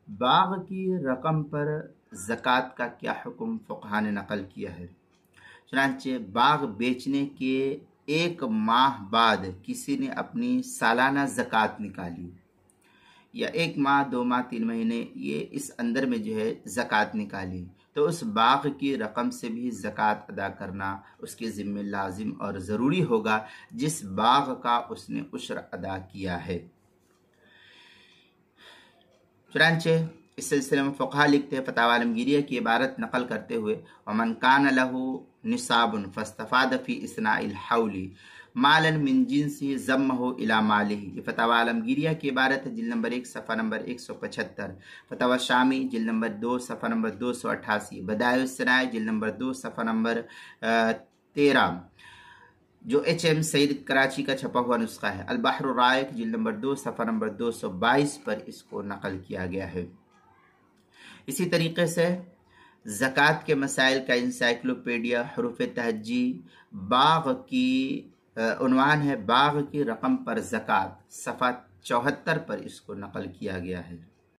باغ کی رقم پر زکوٰۃ کا کیا حکم فقہا نے نقل کیا ہے؟ چنانچہ باغ بیچنے کے 1 ماہ بعد کسی نے اپنی سالانہ زکوٰۃ نکالی، یا 1 ماہ 2 ماہ 3 مہینے یہ اس اندر میں جو ہے زکوٰۃ نکالی، تو اس باغ کی رقم سے بھی زکوٰۃ ادا کرنا اس کے ذمہ لازم اور ضروری ہوگا جس باغ کا اس نے عشر ادا کیا ہے۔ چنانچہ اس سلسلے میں فقہا لکھتے ہیں، فتاوی عالمگیریہ کی عبارت نقل کرتے ہوئے، وَمَنْ كَانَ لَهُ نِصَابٌ فَاسْتَفَادَ فِي إِثْنَاءِ الْحَوْلِ مَالًا مِنْ جِنْسِهِ ضَمَّهُ إِلَى مَالِهِ۔ یہ فتاوی عالمگیریہ کی عبارت ہے، جلد نمبر 1 صفحہ نمبر 175، فتاوی شامی جلد نمبر 2 صفحہ نمبر 288، بدائع الصنائع جلد نمبر 2 صفحہ نمبر 13، جو HM سعید کراچی کا چھپا ہوا نسخہ ہے، البحر الرائق جلد نمبر 2 صفحہ نمبر 222 پر اس کو نقل کیا گیا ہے۔ اسی طریقے سے زکوٰۃ کے مسائل کا انسائکلوپیڈیا حروف تہجی باغ کی عنوان ہے باغ کی رقم پر زکوٰۃ، صفحہ 74 پر اس کو نقل کیا گیا ہے۔